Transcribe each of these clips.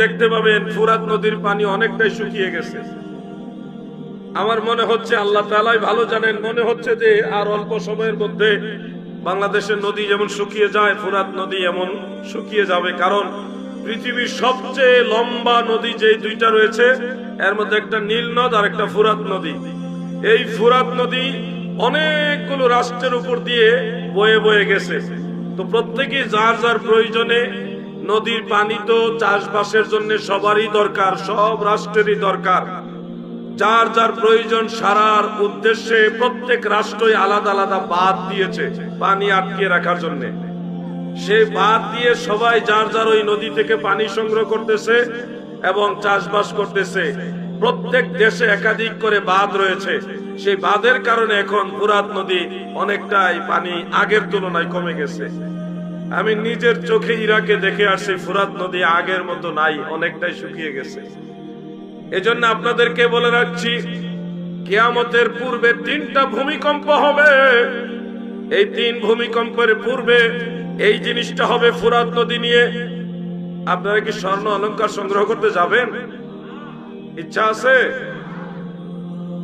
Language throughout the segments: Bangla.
দেখতে পাবেন ফুরাত নদীর পানি অনেকটাই শুকিয়ে গেছে। আমার মনে হচ্ছে আল্লাহ তাআলাই ভালো জানেন, মনে হচ্ছে যে আর অল্প সময়ের মধ্যে বাংলাদেশের নদী যেমন শুকিয়ে যায়, ফুরাত নদী এমন শুকিয়ে যাবে। কারণ পৃথিবীর সবচেয়ে লম্বা নদী যে দুইটা রয়েছে, এর মধ্যে একটা নীল নদ আর একটা ফুরাত নদী। এই ফুরাত নদী অনেকগুলো রাষ্ট্রের উপর দিয়ে বয়ে বয়ে গেছে। তো প্রত্যেকে যার যার প্রয়োজনে নদীর পানি তো চাষবাসের জন্য সবারই দরকার, সব রাষ্ট্রেরই দরকার। যার যার প্রয়োজন সারার উদ্দেশ্যে প্রত্যেক রাষ্ট্রই আলাদা আলাদা বাঁধ দিয়েছে পানি আটকে রাখার জন্য। সেই বাঁধ দিয়ে সবাই যার যার ওই নদী থেকে পানি সংগ্রহ করতেছে এবং চাষবাস করতেছে। প্রত্যেক দেশে একাধিক করে বাঁধ রয়েছে। সেই বাঁধের কারণে এখন ফুরাত নদী অনেকটাই পানি আগের তুলনায় কমে গেছে। আমি নিজের চোখে ইরাকে দেখে আসছি, ফুরাত নদী আগের মতো নাই, অনেকটাই শুকিয়ে গেছে। এজন্য আপনাদেরকে বলে রাখছি, কিয়ামতের পূর্বে 3টা ভূমিকম্প হবে। এই 3 ভূমিকম্পের পূর্বে এই জিনিসটা হবে ফুরাত নদী নিয়ে। আপনারা কি স্বর্ণ অলংকার সংগ্রহ করতে যাবেন? ইচ্ছা আছে?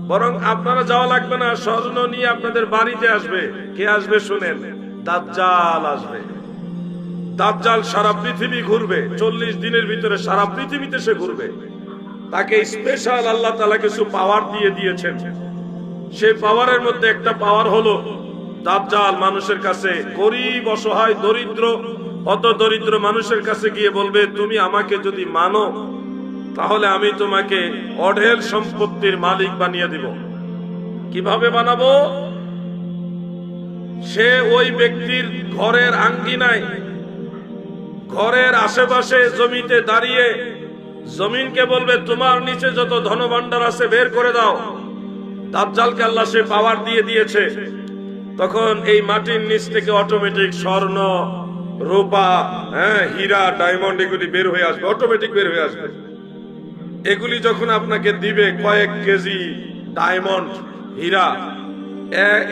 বরং আপনারা যাওয়া লাগবে না, স্বর্ণ নিয়ে আপনাদের বাড়িতে আসবে। কে আসবে শুনেন? দাজ্জাল আসবে। দাজ্জাল সারা পৃথিবী ঘুরবে, 40 দিনের ভিতরে সারা পৃথিবীতে সে ঘুরবে। তাকে স্পেশাল আল্লাহ তাআলা কিছু পাওয়ার দিয়ে দিয়েছেন। সেই পাওয়ারের মধ্যে একটা পাওয়ার হলো দাজ্জাল মানুষের কাছে, গরিব অসহায় দরিদ্র অত দরিদ্র মানুষের কাছে গিয়ে বলবে, তুমি আমাকে যদি মানো তাহলে আমি তোমাকে অঢেল সম্পত্তির মালিক বানিয়ে দিব। কিভাবে বানাবো? সে ওই ব্যক্তির ঘরের আঙ্গিনায়, ঘরের আশেপাশে জমিতে দাঁড়িয়ে জমিনকে বলবে, তোমার নিচে যত ধনভাণ্ডার আছে বের করে দাও। দাজ্জালকে আল্লাহ সে পাওয়ার দিয়ে দিয়েছে। তখন এই মাটির নিচ থেকে অটোমেটিক স্বর্ণ, রূপা, হীরা, ডায়মন্ড এগুলি বের হয়ে আসবে, অটোমেটিক বের হয়ে আসবে। এগুলি যখন আপনাকে দিবে, কয়েক কেজি ডায়মন্ড, হীরা,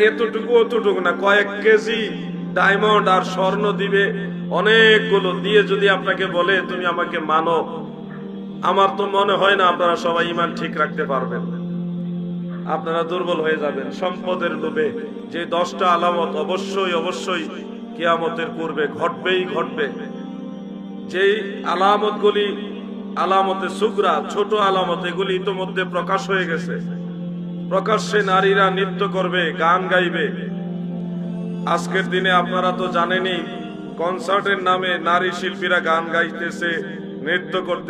এতটুকু অতটুকু না, কয়েক কেজি ডায়মন্ড আর স্বর্ণ দিবে অনেকগুলো দিয়ে। যদি আপনাকে বলে তুমি আমাকে মানো, আমার তো মনে হয় না আপনারা সবাই ঈমান ঠিক রাখতে পারবেন। আপনারা দুর্বল হয়ে যাবেন সম্পদের লোভে। যে 10টা আলামত অবশ্যই অবশ্যই কিয়ামতের পূর্বে ঘটবেই ঘটবে। যেই আলামতগুলি আলামতে সুগরা, ছোট আলামত, এগুলি ইতোমধ্যে প্রকাশ হয়ে গেছে। প্রকাশ্যে নারীরা নৃত্য করবে, গান গাইবে। আজকের দিনে আপনারা তো জানেনই, কনসার্টের নামে নারী শিল্পীরা গান গাইতেছে, নৃত্য করতে